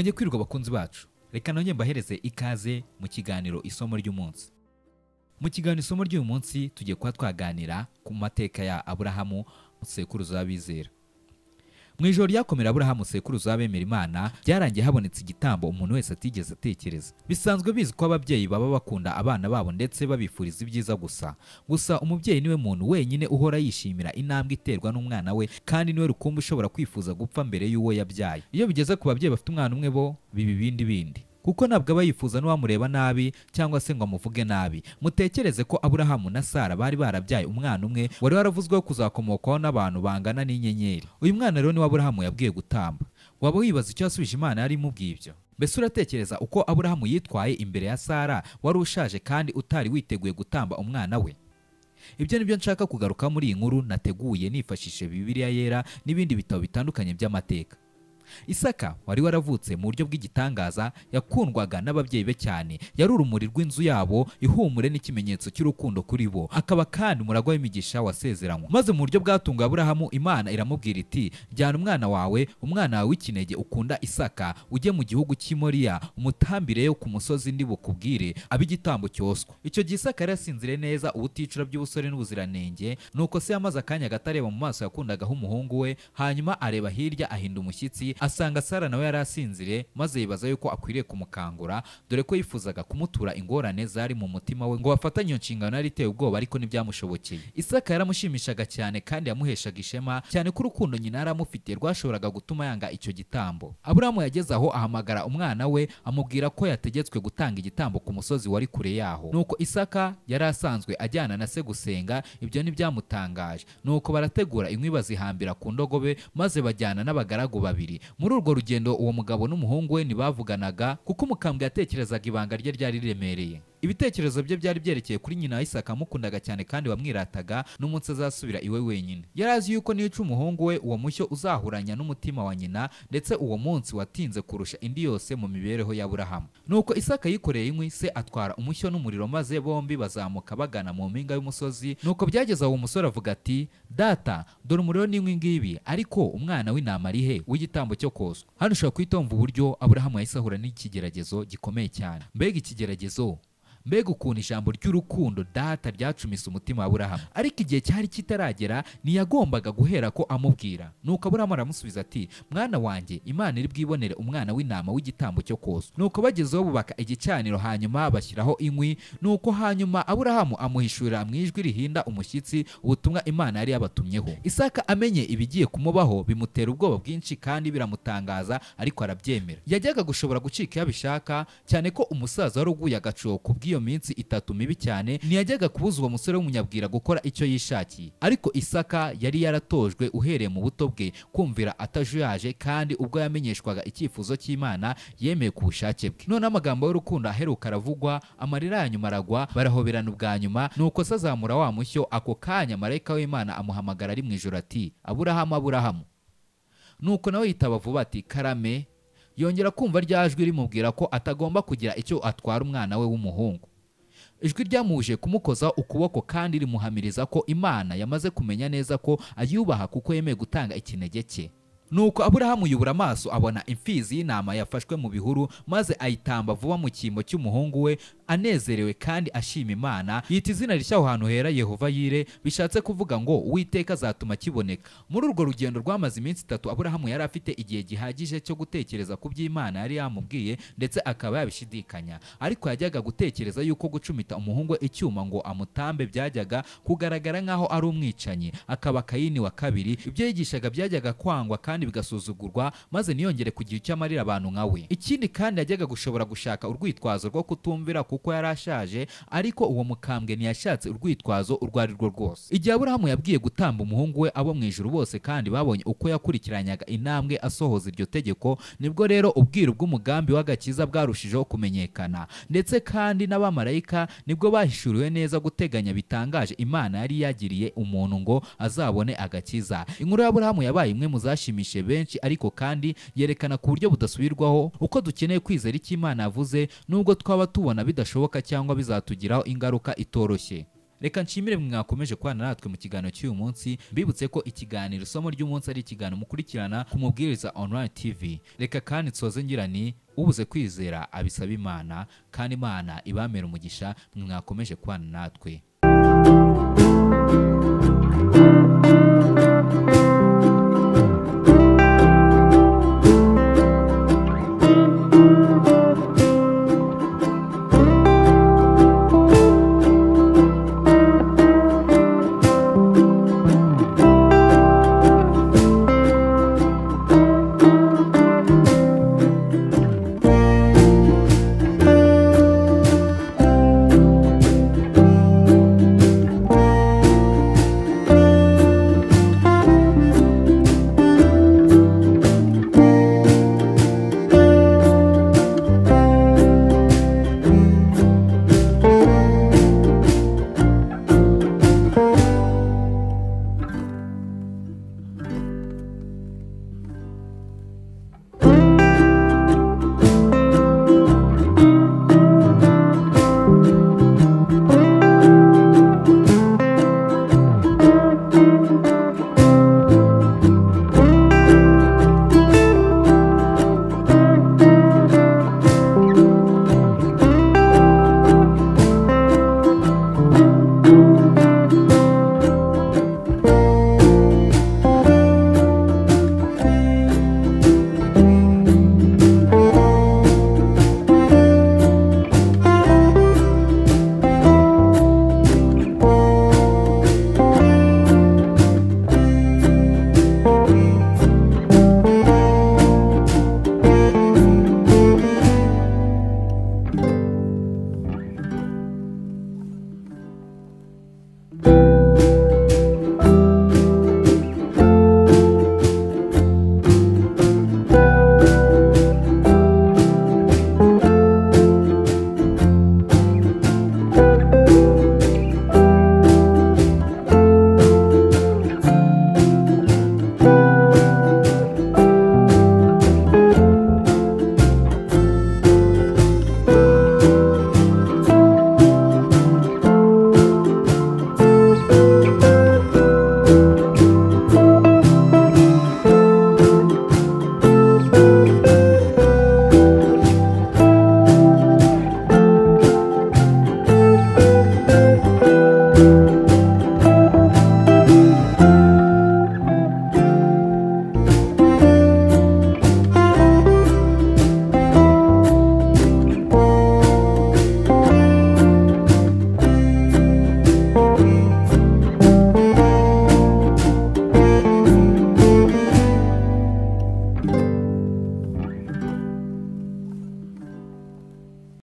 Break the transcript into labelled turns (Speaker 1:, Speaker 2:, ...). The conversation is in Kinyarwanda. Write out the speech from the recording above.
Speaker 1: Mwongeye kwirirwa bakunzi bacu. Reka nongeye mbahereze ikaze mu kiganiro isomo ry'umunsi. Mu kiganiro isomo ry'uyu munsi tugiye kuba twaganira ku mateka ya Aburahamu sekuruza w'abizera. Mu ijoro ryakomera Aburahamu sekuruza w'abemera Imana byarangiye habonetse igitambo umuntu wese atigeze atekereza. Bisanzwe bizi ko ababyeyi baba bakunda abana babo ndetse babifuriza ibyiza gusa umubyeyi niwe muntu wenyine uhora yishimira intambwe iterwa n'umwana we, kandi niwe rukumbi ushobora kwifuza gupfa mbere y'uwo yabyaye. Iyo bigeze ku babyeyi bafite umwana umwe bo biba ibindi kuko ntabwo aba yifuza n'uwamureba nabi cyangwa se ngo amuvuge nabi. Mutekereze ko Aburahamu na Sara bari barabyaye umwana umwe wari waravuzweho kuzakomokaho n'abantu bangana n'inyenyeri. Uyu mwana rero niwe Aburahamu yabwiye gutamba. Waba wibaza icyo yasubije Imana yari imubwiye ibyo? Mbese uratekereza uko Aburahamu yitwaye imbere ya Sara wari ushaje kandi utari witeguye gutamba umwana we? Ibyo nibyo nshaka kugaruka muri iyi nkuru nateguye nifashishije Bibiliya yera n'ibindi bitabo bitandukanye by'amateka. Isaka wari waravutse mu buryo bw'igitangaza, yakundwaga n'ababyeyi be cyane, yari urumuri rw'inzu yabo, ihumure n'ikimenyetso cy'urukundo kuri bo, akaba kandi umuragwa w'imigisha wasezeranywe. Maze mu buryo bwatunguye Aburahamu, Imana iramubwira iti, jyana umwana wawe w'ikinege ukunda Isaka, ujye mu gihugu cy'i Moriya, umutambireyo ku musozi ndi bukubwire, abe igitambo cyoswa. Icyo gihe Isaka yari yasinzire neza ubuticura by'ubusore n'ubuziranenge, nuko se yamaze akanya gatareba mu maso yakundagaho umuhungu we, hanyuma areba hirya ahinda umushyitsi, asanga Sara nawe yari asinzire, maze yibaza yuko akwiriye kumukangura, dore ko yifuzaga kumutura ingorane zari mu mutima we ngo bafatanye iyo nshingano yari iteye ubwoba, ariko ntibyamushobokeye. Isaka yaramushimishaga cyane kandi yamuheshaga ishema cyane ko urukundo nyina yaramufitiye rwashoboraga gutuma yanga icyo gitambo. Aburahamu yageze aho ahamagara umwana we, amubwira ko yategetswe gutanga igitambo ku musozi wari kure yaho. Nuko Isaka yari asanzwe ajyana na se gusenga, ibyo ntibyamutangaje. Nuko barategura inkwi bazihambira ku ndogobe, maze bajyana n'abagaragu babiri. Muri urwo rugendo uwo mugabo n'umuhungu we ntibavuganaga kuko umukambwe yatekerezaga ibanga rye ryari riremereye. Ibitekerezo bye byari byerekeye kuri nyina wa Isaka amukundaga cyane kandi wamwirataga n'umunsi azasubira iwe wenyine. Yari azi yuko nica umuhungu we uwo mushyo uzahuranya n'umutima wa nyina, ndetse uwo munsi watinze kurusha indi yose mu mibereho ya Aburahamu. Nuko Isaka yikoreye inkwi, se atwara umushyo n'umuriro, maze bombi bazamuka bagana mu mpinga y'umusozi. Nuko byageze aho umusore avuga ati, data, dore umuriro n'inkwi ngibi, ariko umwana w'intama ari he w'igitambo cyo koswa? Hano ushobora kwitomva uburyo Aburahamu yahise ahura n'ikigeragezo gikomeye cyane. Mbega ikigeragezo! Mbega ukuntu ijambo ry'urukundo data ryacumise umutima wa Aburahamu. Ariko igihe cyari kitaragera, ntiyagombaga guhera ko amubwira. Nuko Aburahamu aramusubiza ati, mwana wanjye, Imana iri bwibonere umwana w'intama w'igitambo cyo koswa. Nuko bagezeho bubaka igicaniro, hanyuma bashyiraho inkwi. Nuko hanyuma Aburahamu amuhishurira mu ijwi rihinda umushyitsi ubutumwa Imana yari yabatumyeho. Isaka amenye ibigiye kumubaho bimutera ubwoba bwinshi kandi biramutangaza, ariko arabyemera. Yajyaga gushobora gucika iyo abishaka, cyane ko umusaza wari uguye agacuho kubw'iyo minsi itatu mibi cyane, ntiyajyaga kubuza uwo musore w'umunyabwira gukora icyo yishakiye. Ariko Isaka yari yaratojwe uhereye mu buto bwe kumvira atajuyaje, kandi ubwo yamenyeshwaga icyifuzo cy'Imana yemeye ku bushake bwe. None amagambo y'urukundo aheruka aravugwa, amarira ya nyuma aragwa, barahoberana ubwa nyuma. Nuko se azamura wa mushyo, ako kanya marayika w'Imana amuhamagara ari mu ijoro ati, Aburahamu, Aburahamu. Nuko nawe yitaba vuba ati, karame. Yongera kumva rya jwi rimubwira ko atagomba kugira icyo atwara umwana we w'umuhungu. Ijwi ryamuje kumukozaho ukuboko kandi rimuhamiriza ko Imana yamaze kumenya neza ko ayubaha kuko yemeye gutanga ikinege cye. Nuko Aburahamu yubura amaso abona imfizi y'intama yafashwe mu bihuru, maze ayitamba vuba mu cyimbo cy'umuhungu we, anezerewe kandi ashima Imana. Yita izina rishya aho hantu hera Yehova Yire, bishatse kuvuga ngo Uwiteka azatuma kiboneka. Muri urwo rugendo rwamaze iminsi 3, Aburahamu yari afite igihe gihagije cyo gutekereza ku by'Imana yari yamubwiye, ndetse akaba yabishidikanya. Ariko yajyaga gutekereza yuko gucumita umuhungu we icyuma ngo amutambe byajyaga kugaragara nk'aho ari umwicanyi, akaba Kayini wa kabiri. Ibyo yigishaga byajyaga kwangwa kandi bigasuzugurwa, maze niyongere kugira icyo amarira abantu nka we. Ikindi kandi yajyaga gushobora gushaka urwitwazo rwo kutumvira kuko yari ashaje, ariko uwo mukambwe ntiyashatse urwitwazo urwo ari rwo rwose. Igihe Aburahamu yabwiye gutamba umuhungu we, abo mu ijuru bose kandi babonye uko yakurikiranyaga intambwe asohoza iryo tegeko, nibwo rero ubwiru bw'umugambi w'agakiza bwarushijeho kumenyekana. Ndetse kandi n'abamarayika nibwo bahishuriwe neza guteganya bitangaje Imana yari yagiriye umuntu ngo azabone agakiza. Inkuru ya Aburahamu yabaye imwe mu zashimishe benshi, ariko kandi yerekana ku buryo budasubirwaho uko dukeneye kwizera icyo Imana yavuze, nubwo twaba tubona bidashoboka cyangwa bizatugiraho ingaruka itoroshye. reka nshimire mwakomeje kwana natwe mu kiganiro cy'uyu munsi, mbibutse ko ikiganiro isomo ry'umunsi ari ikiganiro mukurikirana ku Mubwiriza Online TV. Reka kandi nsoze ngira ni ubuze kwizera abisaba Imana, kandi Imana ibamera umugisha mwakomeje kwana natwe.